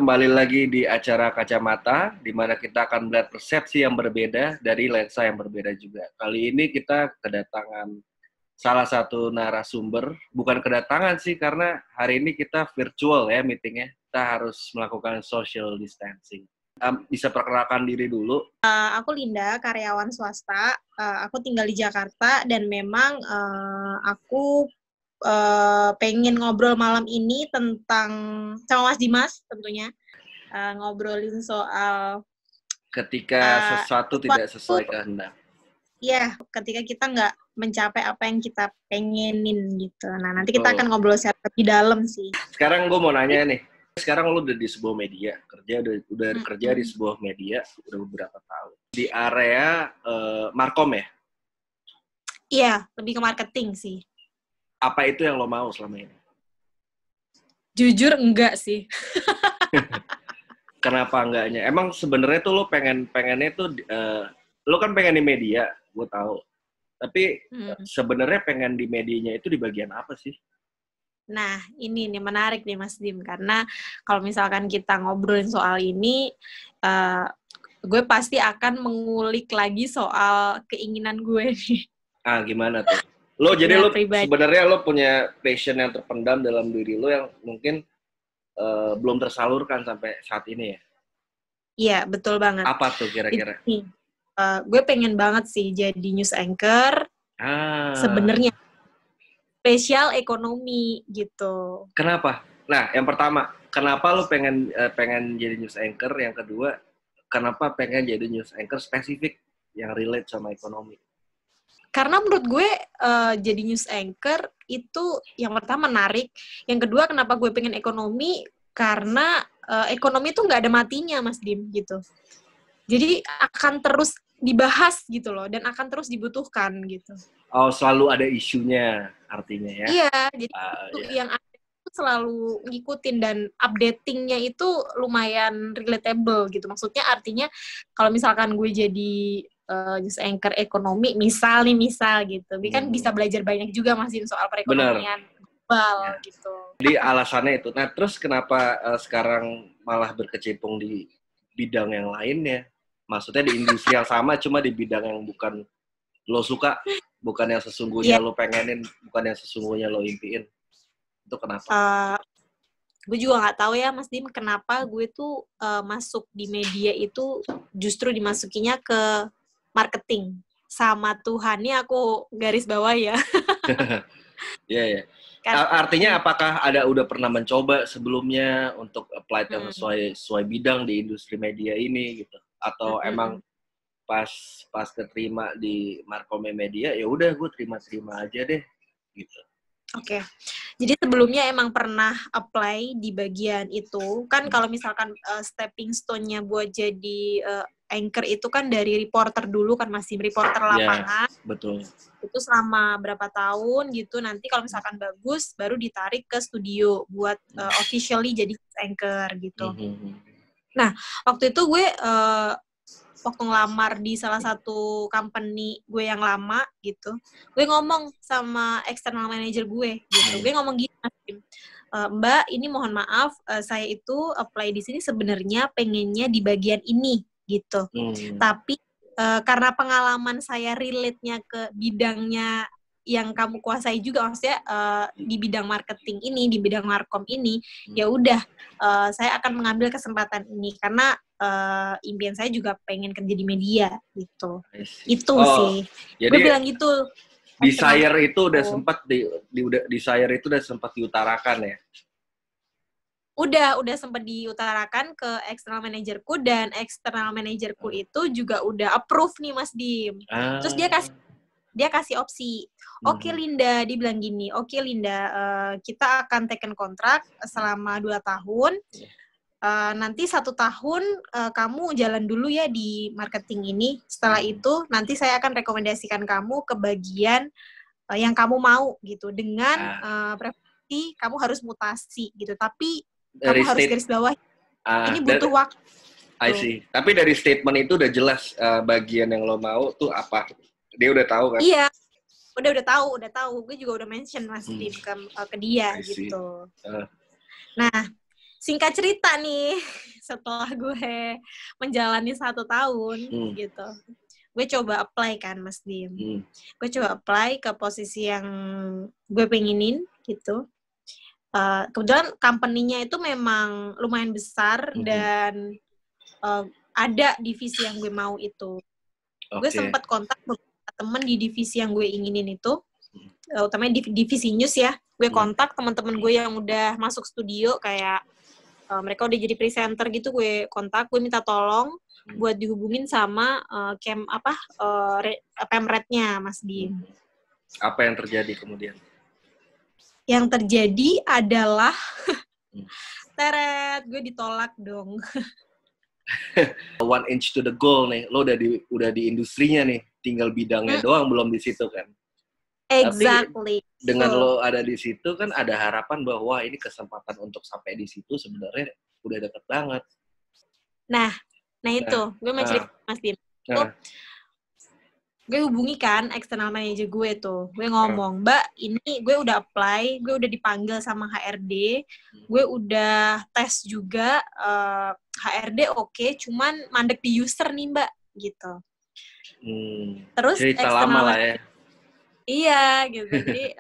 kembali lagi di acara Kacamata, di mana kita akan melihat persepsi yang berbeda dari lensa yang berbeda juga. Kali ini kita kedatangan salah satu narasumber, bukan kedatangan sih, karena hari ini kita virtual ya meetingnya. Kita harus melakukan social distancing. Bisa perkenalkan diri dulu. Aku Linda, karyawan swasta. Aku tinggal di Jakarta dan memang aku pengen ngobrol malam ini tentang sama Mas Dimas tentunya, ngobrolin soal Ketika sesuatu tidak sesuai kehendak. Iya, ketika kita nggak mencapai apa yang kita pengenin gitu. Nah, nanti kita akan ngobrol secara lebih dalam sih. Sekarang gue mau nanya nih, sekarang lu udah di sebuah media, udah kerja di sebuah media udah beberapa tahun. Di area Markom ya? Iya, lebih ke marketing sih. Apa itu yang lo mau selama ini? Jujur enggak sih. Kenapa enggaknya? Emang sebenarnya tuh lo pengennya tuh lo kan pengen di media, gue tahu. Tapi sebenarnya pengen di medianya itu di bagian apa sih? Nah, ini nih menarik nih Mas Dim, karena kalau misalkan kita ngobrolin soal ini, gue pasti akan mengulik lagi soal keinginan gue nih. Gimana tuh? Lo jadi lo sebenarnya lo punya passion yang terpendam dalam diri lo yang mungkin belum tersalurkan sampai saat ini ya? Iya, betul banget. Apa tuh kira-kira? Gue pengen banget sih jadi news anchor. Sebenarnya spesial ekonomi gitu. Kenapa? Nah, yang pertama, kenapa lo pengen jadi news anchor? Yang kedua, kenapa pengen jadi news anchor spesifik yang relate sama ekonomi? Karena menurut gue jadi news anchor itu yang pertama menarik. Yang kedua, kenapa gue pengen ekonomi? Karena ekonomi itu nggak ada matinya, Mas Dim, gitu. Jadi akan terus dibahas gitu loh, dan akan terus dibutuhkan gitu. Oh, selalu ada isunya artinya ya? Iya, jadi yang ada itu selalu ngikutin dan updatingnya itu lumayan relatable gitu. Maksudnya artinya kalau misalkan gue jadi news anchor ekonomi, misal gitu. Kan bisa belajar banyak juga Mas Dim soal perekonomian global gitu. Jadi alasannya itu. Nah, terus kenapa sekarang malah berkecimpung di bidang yang lainnya? Maksudnya di industri yang sama, cuma di bidang yang bukan lo suka, bukan yang sesungguhnya lo pengenin, bukan yang sesungguhnya lo impiin. Itu kenapa? Gue juga nggak tahu ya Mas Dim, kenapa gue tuh masuk di media itu justru dimasukinya ke marketing. Sama Tuhannya aku garis bawah ya. Iya, ya. Artinya apakah udah pernah mencoba sebelumnya untuk apply yang sesuai bidang di industri media ini gitu? Atau emang pas keterima di Markom Media ya udah gue terima aja deh gitu. Oke. Jadi sebelumnya emang pernah apply di bagian itu. Kan kalau misalkan stepping stone-nya buat jadi anchor itu kan dari reporter dulu kan, masih reporter lapangan. Ya, betul. Itu selama berapa tahun gitu. Nanti kalau misalkan bagus baru ditarik ke studio buat officially jadi anchor gitu. Nah, waktu itu gue waktu ngelamar di salah satu company gue yang lama gitu, gue ngomong sama external manager gue gitu, gue ngomong gini, Mbak, ini mohon maaf, saya itu apply di sini sebenarnya pengennya di bagian ini gitu, tapi karena pengalaman saya relate-nya ke bidangnya yang kamu kuasai juga, maksudnya di bidang marketing ini, di bidang markom ini, ya udah saya akan mengambil kesempatan ini karena impian saya juga pengen kerja di media gitu. Itu sih. Gue bilang gitu. Desire itu udah sempat desire itu udah sempat diutarakan ya. Udah sempat diutarakan ke external manajerku, dan external manajerku itu juga udah approve nih Mas Dim. Terus dia kasih opsi. Oke Linda, dia bilang gini, oke Linda, kita akan taken kontrak selama 2 tahun. Nanti 1 tahun kamu jalan dulu ya di marketing ini. Setelah itu nanti saya akan rekomendasikan kamu ke bagian yang kamu mau gitu. Dengan preferensi kamu harus mutasi gitu. Tapi kamu harus garis bawah. Ini butuh waktu. I see. Tapi dari statement itu udah jelas bagian yang lo mau tuh apa. Dia udah tahu kan? Iya. Udah tahu. Gue juga udah mention Mas Dim ke dia gitu. Nah, singkat cerita nih, setelah gue menjalani 1 tahun gitu, gue coba apply kan Mas Dim. Gue coba apply ke posisi yang gue pengenin gitu. Kebetulan company-nya itu memang lumayan besar dan ada divisi yang gue mau itu. Gue sempat kontak beberapa temen di divisi yang gue inginin itu, utamanya divisi news ya. Gue kontak teman-teman gue yang udah masuk studio, kayak mereka udah jadi presenter gitu, gue kontak, gue minta tolong buat dihubungin sama Pemretnya Mas Dim. Apa yang terjadi kemudian? Yang terjadi adalah teret, gue ditolak dong. 1 inch to the goal nih, lo udah di industrinya nih, tinggal bidangnya doang belum di situ kan. Exactly. Tapi dengan lo ada di situ kan ada harapan bahwa ini kesempatan untuk sampai di situ sebenarnya udah deket banget. Nah itu gue mau cerita Mas Dim. Gue hubungi kan external manager gue tuh, gue ngomong, Mbak, ini gue udah apply, gue udah dipanggil sama HRD, gue udah tes juga, HRD oke, cuman mandek di user nih Mbak, gitu. Terus cerita lama lah ya. Iya, gitu. Jadi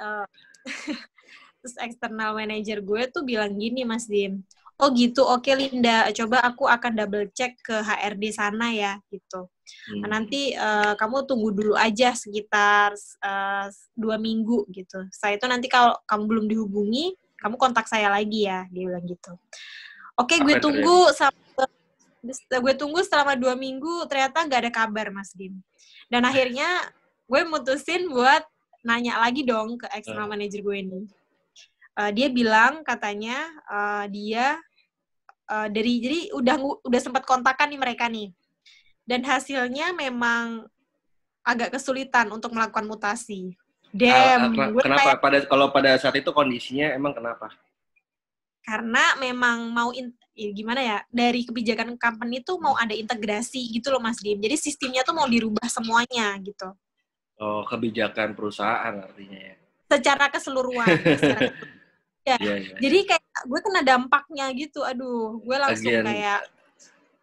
terus external manager gue tuh bilang gini Mas Dim, oh gitu, oke Linda, coba aku akan double check ke HRD sana ya, gitu. Nanti kamu tunggu dulu aja sekitar 2 minggu gitu. Setelah itu nanti kalau kamu belum dihubungi, kamu kontak saya lagi ya, dia bilang gitu. Oke, gue tunggu selama 2 minggu, ternyata nggak ada kabar Mas Dim. Dan akhirnya gue mutusin buat nanya lagi dong ke external manager gue ini. Dia bilang katanya dia jadi udah sempat kontakan nih mereka nih. Dan hasilnya memang agak kesulitan untuk melakukan mutasi. Kenapa? Kalau pada saat itu kondisinya emang kenapa? Karena memang mau gimana ya, dari kebijakan company tuh mau ada integrasi gitu loh Mas Dim. Jadi sistemnya tuh mau dirubah semuanya gitu. Oh, kebijakan perusahaan artinya ya? Secara keseluruhan. Ya. Jadi kayak gue kena dampaknya gitu. Aduh, gue langsung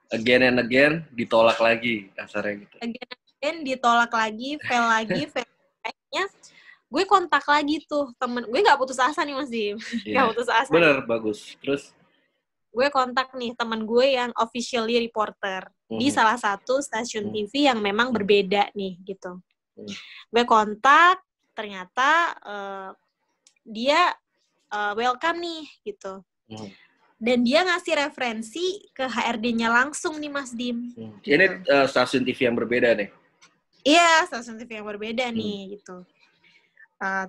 again and again ditolak lagi kasarnya gitu. Again and again ditolak lagi, fail lagi, kayaknya gue kontak lagi tuh temen gue, nggak putus asa nih Mas Dim. Nggak putus asa. Bener, bagus. Terus gue kontak nih temen gue yang officially reporter di salah satu stasiun TV yang memang berbeda nih gitu. Gue kontak, ternyata dia welcome nih gitu. Dan dia ngasih referensi ke HRD-nya langsung nih Mas Dim. Gitu. Ini stasiun TV yang berbeda nih? Iya, stasiun TV yang berbeda nih gitu.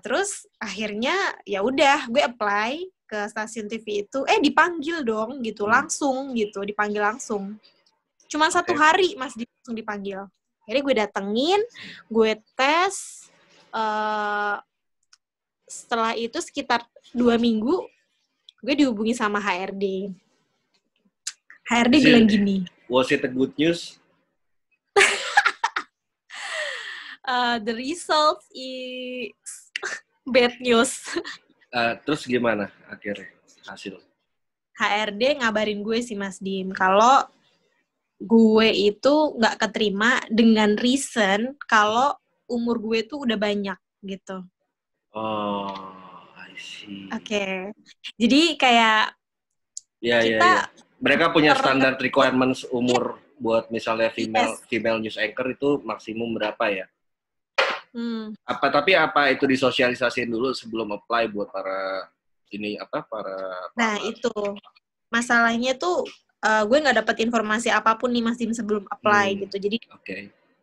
Terus akhirnya ya udah gue apply ke stasiun TV itu, dipanggil dong gitu, langsung gitu, dipanggil langsung. Cuma 1 hari Mas Dim langsung dipanggil. Akhirnya gue datengin, gue tes, setelah itu sekitar 2 minggu, gue dihubungi sama HRD. HRD bilang gini. Was it a good news? The result is bad news. Terus gimana akhirnya hasil? HRD ngabarin gue sih Mas Dim, kalau gue itu nggak keterima dengan reason kalau umur gue tuh udah banyak gitu. Oh, I see. Oke. Jadi kayak mereka punya standar requirements umur buat misalnya female news anchor itu maksimum berapa ya? Tapi itu disosialisasiin dulu sebelum apply buat para Nah, itu masalahnya tuh gue nggak dapat informasi apapun nih Mas Dim sebelum apply gitu. Jadi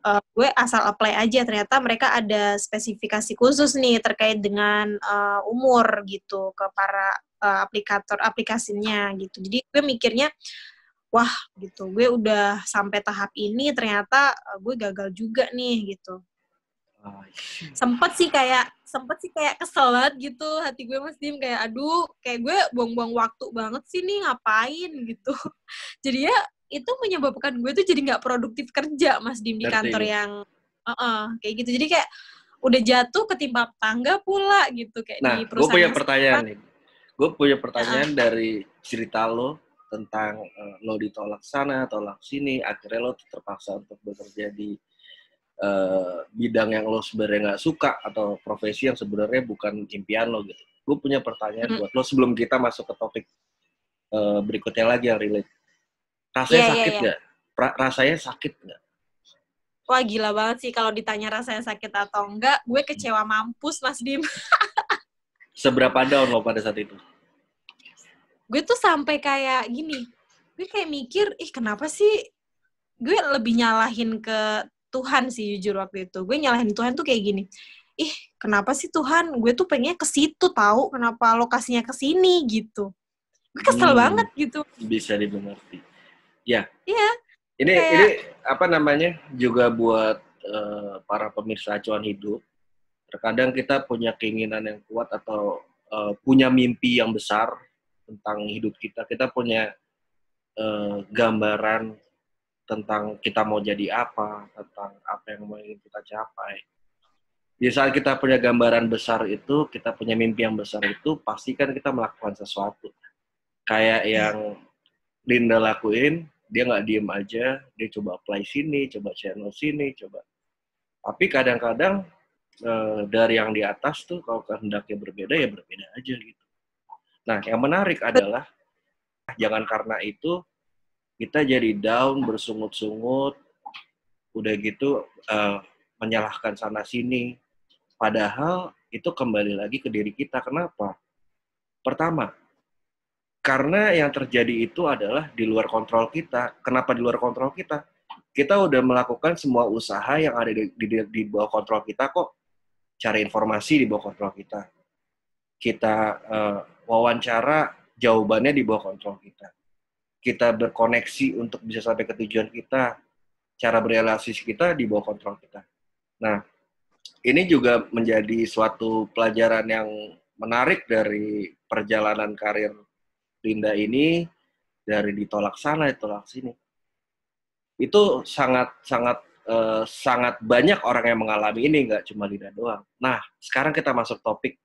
gue asal apply aja, ternyata mereka ada spesifikasi khusus nih terkait dengan umur gitu ke para aplikator aplikasinya gitu. Jadi gue mikirnya, wah gitu, gue udah sampai tahap ini ternyata gue gagal juga nih gitu. Sempet sih kayak kesel banget gitu hati gue Mas Dim, kayak aduh, kayak gue buang-buang waktu banget sih nih, ngapain gitu. Jadi ya itu menyebabkan gue tuh jadi nggak produktif kerja Mas Dim di kantor yang kayak gitu. Jadi kayak udah jatuh ketimpa tangga pula gitu kayak di perusahaan. Gue punya pertanyaan nih. gue punya pertanyaan dari cerita lo tentang lo ditolak sana, tolak sini, akhirnya lo terpaksa untuk bekerja di bidang yang lo sebenarnya nggak suka atau profesi yang sebenarnya bukan impian lo gitu. Gue punya pertanyaan buat lo sebelum kita masuk ke topik berikutnya lagi yang relate. Rasanya sakit nggak? Rasanya sakit nggak? Wah gila banget sih kalau ditanya rasanya sakit atau enggak, gue kecewa mampus Mas Dim. Seberapa down lo pada saat itu? Gue tuh sampai kayak gini, gue kayak mikir, kenapa sih gue lebih nyalahin ke Tuhan sih jujur waktu itu. Gue nyalahin Tuhan tuh kayak gini, kenapa sih Tuhan, gue tuh pengennya ke situ tahu, kenapa lokasinya ke sini gitu. Gue kesel banget gitu. Bisa dimengerti. Ya. Iya. Ini apa namanya juga buat para pemirsa acuan hidup. Terkadang kita punya keinginan yang kuat atau punya mimpi yang besar tentang hidup kita. Kita punya gambaran tentang kita mau jadi apa, tentang apa yang mau kita capai. Di saat kita punya gambaran besar itu, kita punya mimpi yang besar itu, pasti kan kita melakukan sesuatu. Kayak yang Linda lakuin, dia nggak diem aja, dia coba apply sini, coba channel sini, coba. Tapi kadang-kadang dari yang di atas tuh kalau kehendaknya berbeda ya berbeda aja gitu. Nah, yang menarik adalah jangan karena itu kita jadi down, bersungut-sungut, udah gitu menyalahkan sana sini. Padahal itu kembali lagi ke diri kita. Kenapa? Pertama, karena yang terjadi itu adalah di luar kontrol kita. Kenapa di luar kontrol kita? Kita udah melakukan semua usaha yang ada di bawah kontrol kita kok. Cari informasi di bawah kontrol kita. Kita wawancara, jawabannya di bawah kontrol kita. Kita berkoneksi untuk bisa sampai ke tujuan kita. Cara berrelasi kita di bawah kontrol kita. Nah, ini juga menjadi suatu pelajaran yang menarik dari perjalanan karir Linda ini, dari ditolak sana, ditolak sini. Itu sangat banyak orang yang mengalami ini, nggak cuma Linda doang. Nah, sekarang kita masuk topik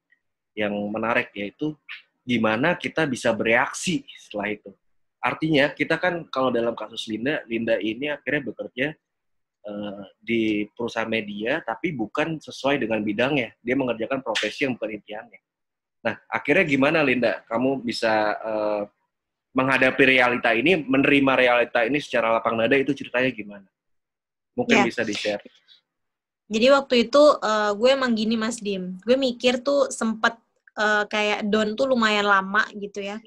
yang menarik, yaitu gimana kita bisa bereaksi setelah itu. Artinya, kita kan kalau dalam kasus Linda ini akhirnya bekerja di perusahaan media, tapi bukan sesuai dengan bidangnya. Dia mengerjakan profesi yang bukan impiannya. Nah, akhirnya gimana Linda? Kamu bisa menghadapi realita ini, menerima realita ini secara lapang dada, itu ceritanya gimana? Mungkin bisa di-share. Jadi waktu itu gue emang gini Mas Dim, gue mikir tuh sempet kayak down tuh lumayan lama gitu ya.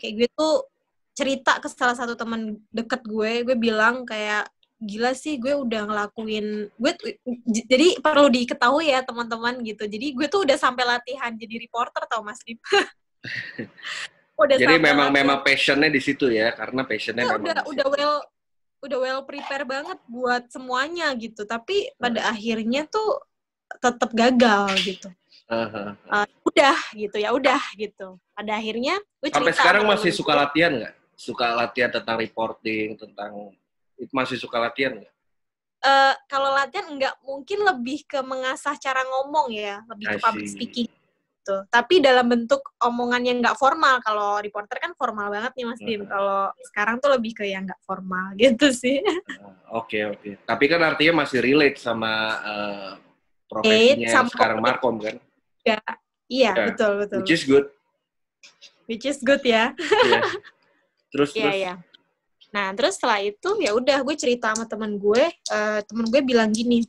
Kayak gue tuh cerita ke salah satu teman deket gue bilang kayak, gila sih gue udah ngelakuin, jadi perlu diketahui ya teman-teman gitu, jadi gue tuh udah sampai latihan jadi reporter tau Mas Dim. Jadi memang passionnya di situ ya, karena passionnya memang udah well prepare banget buat semuanya gitu, tapi pada akhirnya tuh tetap gagal gitu. Udah gitu. Pada akhirnya gue cerita. Sampai sekarang masih suka latihan nggak? Suka latihan tentang reporting, tentang itu masih suka latihan nggak? Kalau latihan nggak, mungkin lebih ke mengasah cara ngomong ya, lebih ke public speaking. Gitu. Tapi dalam bentuk omongan yang nggak formal. Kalau reporter kan formal banget nih Mas Dim. Kalau sekarang tuh lebih ke yang nggak formal gitu sih. Oke. Tapi kan artinya masih relate sama profesinya sekarang Markom kan? Iya, betul. Which is good ya. Yeah. Terus. Nah, terus setelah itu ya udah gue cerita sama temen gue bilang gini.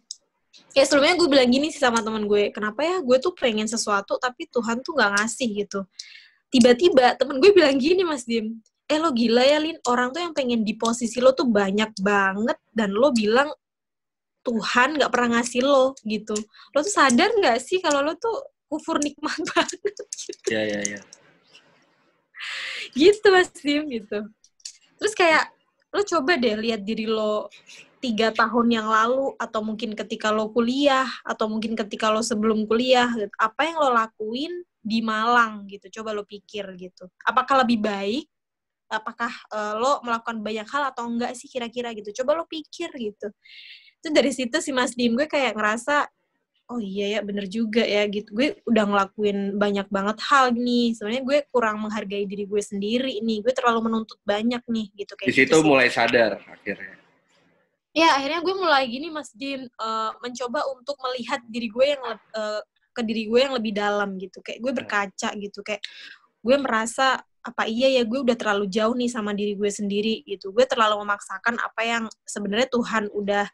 Ya sebelumnya gue bilang gini sih sama temen gue, kenapa ya gue tuh pengen sesuatu tapi Tuhan tuh nggak ngasih gitu. Tiba-tiba temen gue bilang gini Mas Dim, lo gila ya Lin, orang tuh yang pengen di posisi lo tuh banyak banget dan lo bilang Tuhan nggak pernah ngasih lo gitu. Lo tuh sadar nggak sih kalau lo tuh kufur nikmat banget gitu. Iya. Gitu Mas Dim gitu. Terus kayak lo coba deh lihat diri lo 3 tahun yang lalu, atau mungkin ketika lo kuliah, atau mungkin ketika lo sebelum kuliah, gitu. Apa yang lo lakuin di Malang gitu, coba lo pikir gitu. Apakah lebih baik? Apakah lo melakukan banyak hal atau enggak sih kira-kira gitu. Coba lo pikir gitu. Itu dari situ sih Mas Dim, gue kayak ngerasa oh iya ya bener juga ya gitu, gue udah ngelakuin banyak banget hal nih, sebenarnya gue kurang menghargai diri gue sendiri nih, gue terlalu menuntut banyak nih gitu, Di kayak gitu situ sih. mulai sadar akhirnya. Ya akhirnya gue mulai gini Mas Dim, mencoba untuk melihat diri gue yang ke diri gue yang lebih dalam gitu, kayak gue berkaca gitu, kayak gue merasa apa iya ya gue udah terlalu jauh nih sama diri gue sendiri gitu, gue terlalu memaksakan apa yang sebenarnya Tuhan udah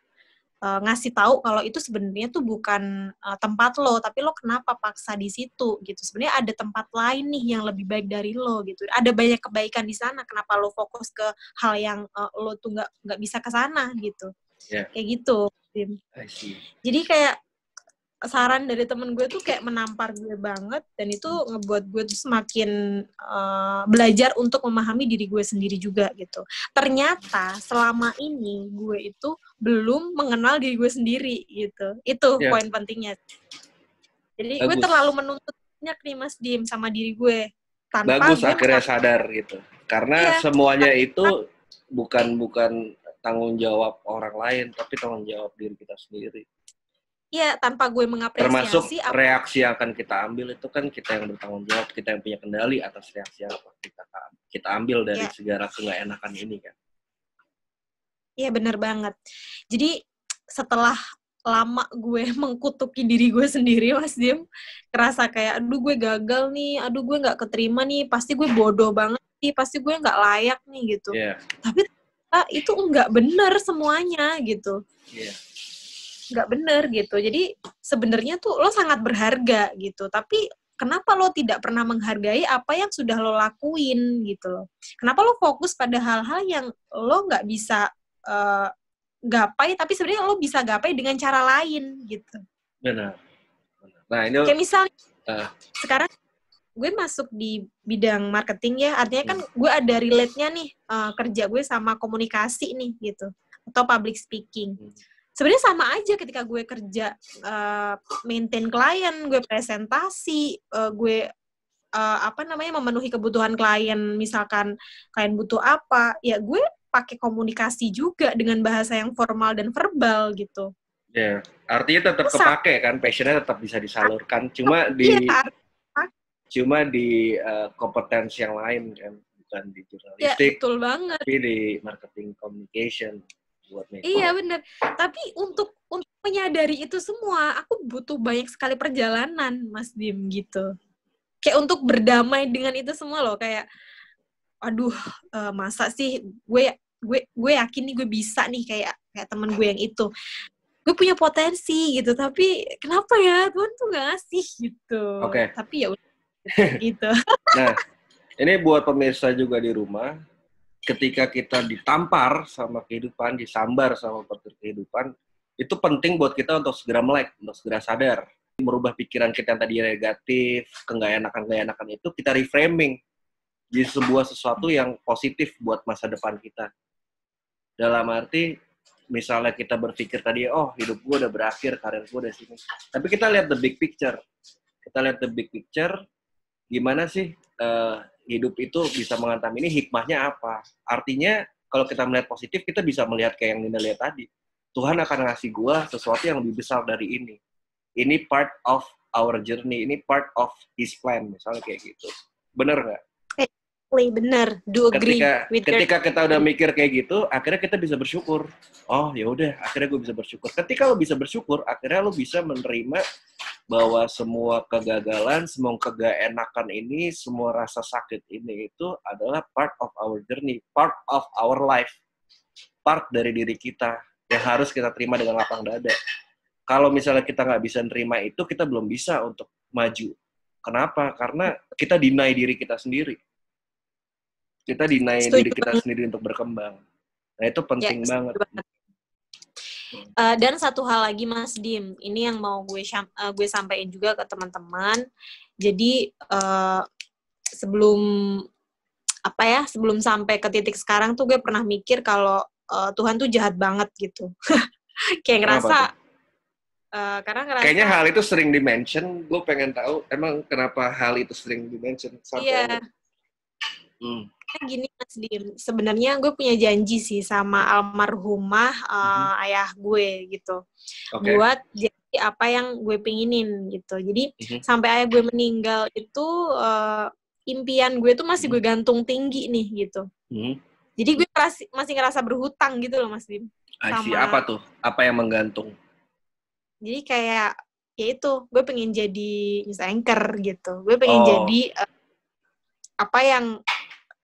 ngasih tahu kalau itu sebenarnya tuh bukan tempat lo, tapi lo kenapa paksa di situ gitu. Sebenarnya ada tempat lain nih yang lebih baik dari lo gitu. Ada banyak kebaikan di sana. Kenapa lo fokus ke hal yang lo tuh nggak bisa ke sana gitu. Yeah. Kayak gitu, Tim. Jadi kayak saran dari temen gue tuh kayak menampar gue banget, dan itu ngebuat gue tuh semakin belajar untuk memahami diri gue sendiri juga gitu. Ternyata selama ini gue itu belum mengenal diri gue sendiri gitu. Itu poin pentingnya. Jadi gue terlalu menuntut banyak nih Mas Dim sama diri gue. Tanpa bagus gue akhirnya sadar gitu. Karena semuanya itu bukan tanggung jawab orang lain, tapi tanggung jawab diri kita sendiri. Iya, tanpa gue mengapresiasi. Termasuk reaksi yang akan kita ambil itu kan kita yang bertanggung jawab, kita yang punya kendali atas reaksi apa kita ambil dari segala nggak enakan ini kan. Iya benar banget. Jadi setelah lama gue mengkutuki diri gue sendiri Mas Dim, kerasa kayak aduh gue gagal nih, aduh gue nggak keterima nih, pasti gue bodoh banget nih, pasti gue nggak layak nih gitu. Tapi itu nggak benar semuanya gitu. Nggak benar gitu. Jadi sebenarnya tuh lo sangat berharga gitu, tapi kenapa lo tidak pernah menghargai apa yang sudah lo lakuin gitu loh. Kenapa lo fokus pada hal-hal yang lo nggak bisa gapai, tapi sebenarnya lo bisa gapai dengan cara lain gitu. Benar. Nah ini kayak misalnya sekarang gue masuk di bidang marketing ya, artinya kan gue ada relate-nya nih kerja gue sama komunikasi nih gitu, atau public speaking. Sebenarnya sama aja ketika gue kerja maintain klien, gue presentasi, gue memenuhi kebutuhan klien, misalkan klien butuh apa, ya gue pakai komunikasi juga dengan bahasa yang formal dan verbal gitu. Ya, artinya tetap kepake kan, passionnya tetap bisa disalurkan, cuma di kompetensi yang lain kan, bukan di jurnalistik, betul banget. Tapi di marketing communication. Iya benar. Tapi untuk menyadari itu semua, aku butuh banyak sekali perjalanan, Mas Dim gitu. Kayak untuk berdamai dengan itu semua loh, kayak aduh, masa sih gue yakin nih gue bisa nih kayak temen gue yang itu. Gue punya potensi gitu, tapi kenapa ya Tuhan tuh nggak ngasih gitu. Tapi ya udah gitu. Nah, ini buat pemirsa juga di rumah, ketika kita ditampar sama kehidupan, disambar sama petir kehidupan, itu penting buat kita untuk segera melek, untuk segera sadar. Merubah pikiran kita yang tadi negatif, nggak enakan itu, kita reframing jadi sebuah sesuatu yang positif buat masa depan kita. Dalam arti, misalnya kita berpikir tadi, oh hidup gue udah berakhir, karir gue udah sini. Tapi kita lihat the big picture. Kita lihat the big picture, gimana sih hidup itu bisa menghantam ini, hikmahnya apa? Artinya, kalau kita melihat positif, kita bisa melihat kayak yang Nina lihat tadi. Tuhan akan ngasih gue sesuatu yang lebih besar dari ini. Ini part of our journey, ini part of His plan, misalnya kayak gitu. Bener nggak? Bener, do agree. Ketika kita udah mikir kayak gitu, akhirnya kita bisa bersyukur. Oh ya udah, akhirnya gue bisa bersyukur. Ketika lo bisa bersyukur, akhirnya lo bisa menerima bahwa semua kegagalan, semua kegagalan ini, semua rasa sakit ini itu adalah part of our journey, part of our life, part dari diri kita yang harus kita terima dengan lapang dada. Kalau misalnya kita nggak bisa nerima itu, kita belum bisa untuk maju. Kenapa? Karena kita deny diri kita sendiri. Kita deny diri kita sendiri untuk berkembang. Nah, itu penting banget. Dan satu hal lagi Mas Dim, ini yang mau gue sampaikan juga ke teman-teman. Jadi sebelum sampai ke titik sekarang tuh gue pernah mikir kalau Tuhan tuh jahat banget gitu. Kayak ngerasa kayaknya hal itu sering di-mention. Gue pengen tahu emang kenapa hal itu sering di-mention sampai Gini Mas Dim, sebenarnya gue punya janji sih sama almarhumah ayah gue gitu, buat apa yang gue pengenin gitu. Jadi sampai ayah gue meninggal itu impian gue tuh masih gue gantung tinggi nih gitu. Jadi gue masih ngerasa berhutang gitu loh Mas Dim. Apa tuh? Apa yang menggantung? Jadi kayak ya itu gue pengen jadi news anchor gitu. Gue pengen jadi apa yang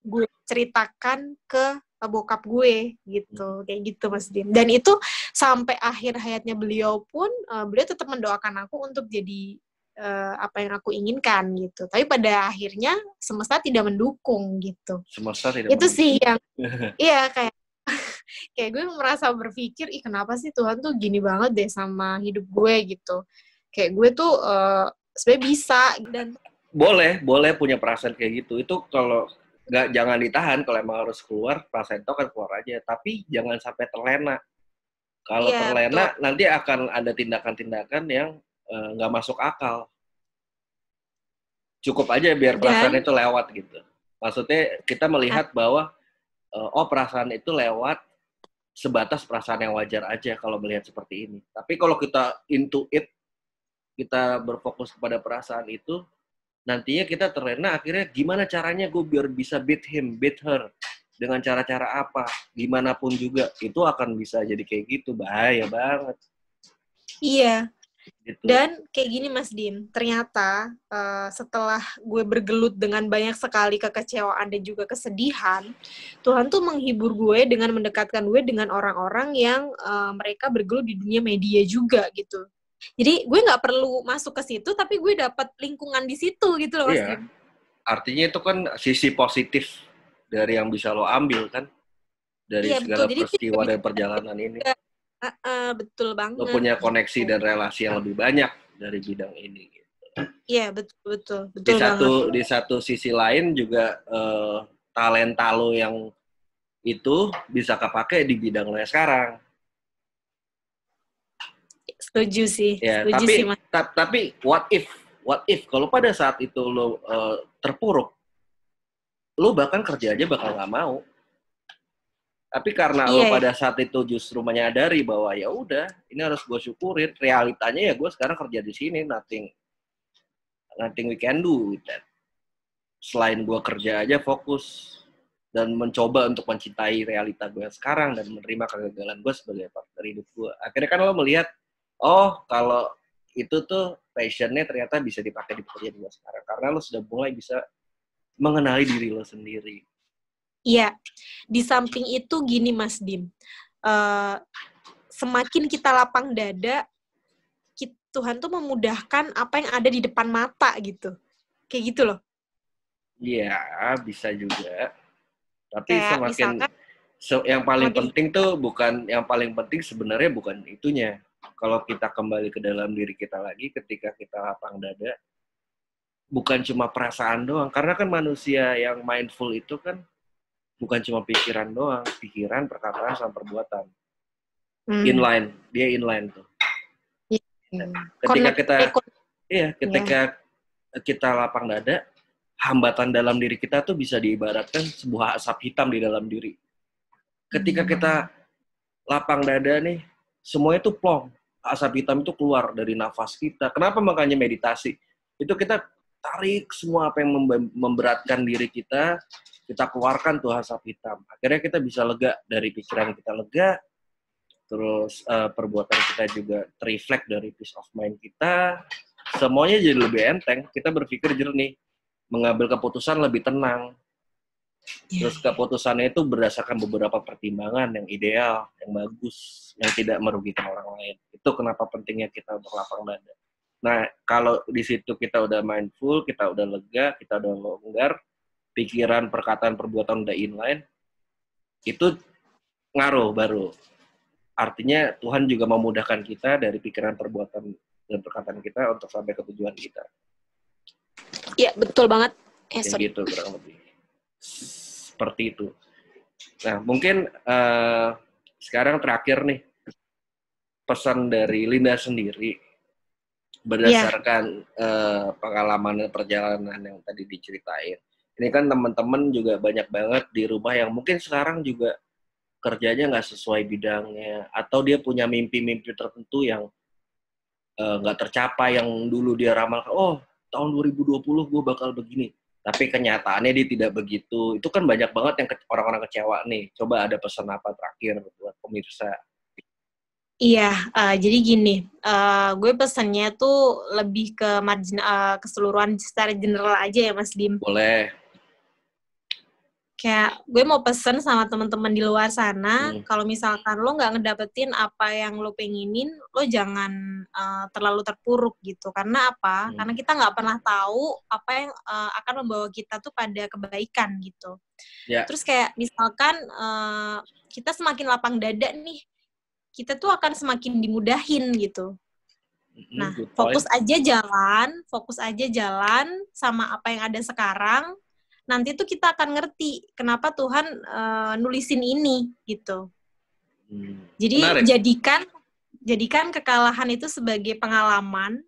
gue ceritakan ke bokap gue gitu, kayak gitu Mas Dim. Dan itu sampai akhir hayatnya beliau pun beliau tetap mendoakan aku untuk jadi apa yang aku inginkan gitu. Tapi pada akhirnya semesta tidak mendukung gitu. Semesta tidak itu mendukung. Sih yang iya kayak gue merasa berpikir, kenapa sih Tuhan tuh gini banget deh sama hidup gue gitu. Kayak gue tuh sebenarnya bisa dan boleh punya perasaan kayak gitu. Itu kalau jangan ditahan, kalau emang harus keluar, perasaan itu kan keluar aja. Tapi jangan sampai terlena. Kalau terlena, betul. Nanti akan ada tindakan-tindakan yang nggak masuk akal. Cukup aja biar perasaan itu lewat gitu. Maksudnya kita melihat bahwa perasaan itu lewat sebatas perasaan yang wajar aja kalau melihat seperti ini. Tapi kalau kita into it, kita berfokus kepada perasaan itu, nantinya kita terlena, akhirnya gimana caranya gue biar bisa beat him, beat her, dengan cara-cara apa, gimana pun juga, itu akan bisa jadi kayak gitu, bahaya banget. Iya, gitu. Dan kayak gini Mas Dim, ternyata setelah gue bergelut dengan banyak sekali kekecewaan dan juga kesedihan, Tuhan tuh menghibur gue dengan mendekatkan gue dengan orang-orang yang mereka bergelut di dunia media juga gitu. Jadi gue nggak perlu masuk ke situ, tapi gue dapat lingkungan di situ gitu loh Mas Dim. Artinya itu kan sisi positif dari yang bisa lo ambil kan, dari segala peristiwa dan perjalanan ini. Betul banget. Lo punya koneksi dan relasi yang lebih banyak dari bidang ini. Iya, betul Di satu sisi lain juga talenta lo yang itu bisa kepake di bidang lo yang sekarang. Setuju sih. Ya, setuju tapi sih, Mas. Tapi what if kalau pada saat itu lo terpuruk, lo bahkan kerja aja bakal nggak mau. Tapi karena lo pada saat itu justru menyadari bahwa ya udah, ini harus gue syukurin. Realitanya ya gue sekarang kerja di sini, nothing we can do with that. Selain gue kerja aja fokus dan mencoba untuk mencintai realita gue sekarang dan menerima kegagalan gue sebagai partner hidup gue. Akhirnya kan lo melihat, kalau itu tuh passionnya ternyata bisa dipakai di pekerjaan gue sekarang. Karena lo sudah mulai bisa mengenali diri lo sendiri. Iya, di samping itu gini Mas Dim, semakin kita lapang dada, Tuhan tuh memudahkan apa yang ada di depan mata gitu. Kayak gitu loh. Iya, bisa juga. Tapi semakin yang paling penting tuh yang paling penting sebenarnya bukan itunya. Kalau kita kembali ke dalam diri kita lagi ketika kita lapang dada, bukan cuma perasaan doang. Karena kan manusia yang mindful itu kan bukan cuma pikiran doang, pikiran, perkataan, sama perbuatan. Inline, dia inline tuh. Ketika kita lapang dada, hambatan dalam diri kita tuh bisa diibaratkan sebuah asap hitam di dalam diri. Ketika kita lapang dada nih, semuanya tuh plong. Asap hitam itu keluar dari nafas kita. Kenapa makanya meditasi? Itu kita tarik semua apa yang memberatkan diri kita keluarkan tuh asap hitam. Akhirnya kita bisa lega, dari pikiran kita lega, terus perbuatan kita juga terreflect dari peace of mind kita. Semuanya jadi lebih enteng. Kita berpikir jernih, mengambil keputusan lebih tenang. Terus keputusannya itu berdasarkan beberapa pertimbangan yang ideal, yang bagus, yang tidak merugikan orang lain. Itu kenapa pentingnya kita untuk lapang dada. Nah, kalau di situ kita udah mindful, kita udah lega, kita udah longgar, pikiran, perkataan, perbuatan udah inline, itu ngaruh baru. Artinya Tuhan juga memudahkan kita dari pikiran, perbuatan, dan perkataan kita untuk sampai ke tujuan kita. Iya, betul banget. Gitu kurang lebih. Seperti itu. Nah, mungkin sekarang terakhir nih, pesan dari Linda sendiri berdasarkan pengalaman dan perjalanan yang tadi diceritain. Ini kan teman-teman juga banyak banget di rumah yang mungkin sekarang juga kerjanya nggak sesuai bidangnya, atau dia punya mimpi-mimpi tertentu yang nggak tercapai yang dulu dia ramalkan, oh tahun 2020 gue bakal begini, tapi kenyataannya dia tidak begitu. Itu kan banyak banget yang orang-orang kecewa nih. Coba ada pesan apa terakhir buat pemirsa? Iya, jadi gini, gue pesannya tuh lebih ke keseluruhan secara general aja ya Mas Dim. Boleh. Kayak gue mau pesen sama teman-teman di luar sana, kalau misalkan lo nggak ngedapetin apa yang lo pengenin, lo jangan terlalu terpuruk gitu. Karena apa? Karena kita nggak pernah tahu apa yang akan membawa kita tuh pada kebaikan gitu. Yeah. Terus kayak misalkan kita semakin lapang dada nih, kita tuh akan semakin dimudahin gitu. Nah, fokus aja jalan sama apa yang ada sekarang. Nanti tuh kita akan ngerti kenapa Tuhan nulisin ini gitu. Jadi menarik. jadikan kekalahan itu sebagai pengalaman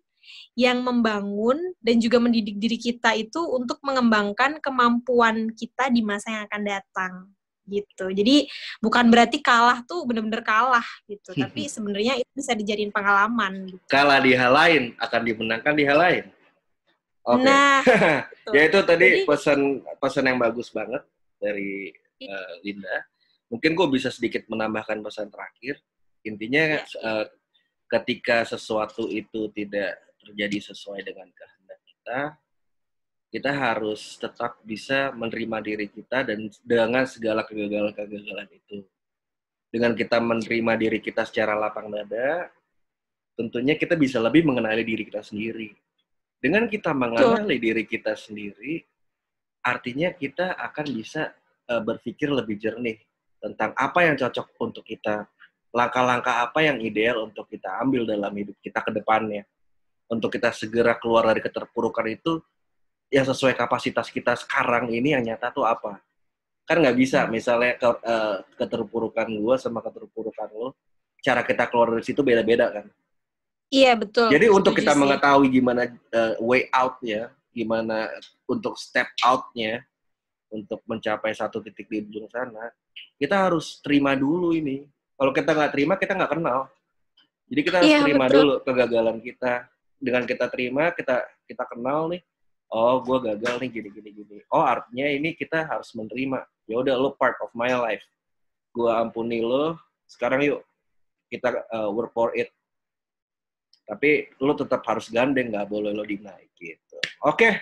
yang membangun dan juga mendidik diri kita itu untuk mengembangkan kemampuan kita di masa yang akan datang gitu. Jadi bukan berarti kalah tuh benar-benar kalah gitu, tapi sebenarnya itu bisa dijadiin pengalaman. Gitu. Kalah di hal lain akan dimenangkan di hal lain. Oke. Nah, ya itu tadi pesan yang bagus banget dari Linda. Mungkin gue bisa sedikit menambahkan pesan terakhir. Intinya ketika sesuatu itu tidak terjadi sesuai dengan kehendak kita harus tetap bisa menerima diri kita dan dengan segala kegagalan itu. Dengan kita menerima diri kita secara lapang dada, tentunya kita bisa lebih mengenali diri kita sendiri. Dengan kita mengenali diri kita sendiri, artinya kita akan bisa berpikir lebih jernih tentang apa yang cocok untuk kita, langkah-langkah apa yang ideal untuk kita ambil dalam hidup kita ke depannya. Untuk kita segera keluar dari keterpurukan itu, yang sesuai kapasitas kita sekarang ini yang nyata tuh apa. Kan nggak bisa, misalnya keterpurukan gue sama keterpurukan lo, cara kita keluar dari situ beda-beda kan. Iya, betul. Jadi untuk kita mengetahui gimana way out-nya, gimana untuk step out-nya, untuk mencapai satu titik di ujung sana, kita harus terima dulu ini. Kalau kita nggak terima, kita nggak kenal. Jadi kita harus terima dulu kegagalan kita. Dengan kita terima, kita kenal nih, oh gue gagal nih gini. Oh artinya ini kita harus menerima. Ya udah, lo part of my life. Gue ampuni lo, sekarang yuk kita work for it. Tapi lo tetap harus gandeng, nggak boleh lo deny gitu. Oke.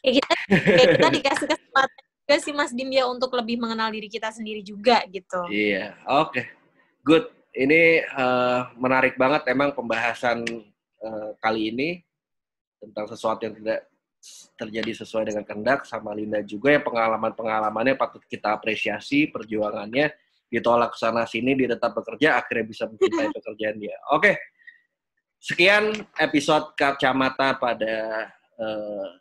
Kita dikasih kesempatan juga sih Mas Dim ya untuk lebih mengenal diri kita sendiri juga gitu. Iya, oke. Good. Ini menarik banget emang pembahasan kali ini tentang sesuatu yang tidak terjadi sesuai dengan kehendak sama Linda juga yang pengalamannya patut kita apresiasi, perjuangannya ditolak sana sini, dia tetap bekerja, akhirnya bisa mencintai pekerjaan dia. Oke. Sekian episode Kacamata pada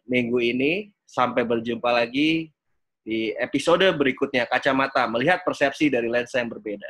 minggu ini. Sampai berjumpa lagi di episode berikutnya. Kacamata, melihat persepsi dari lensa yang berbeda.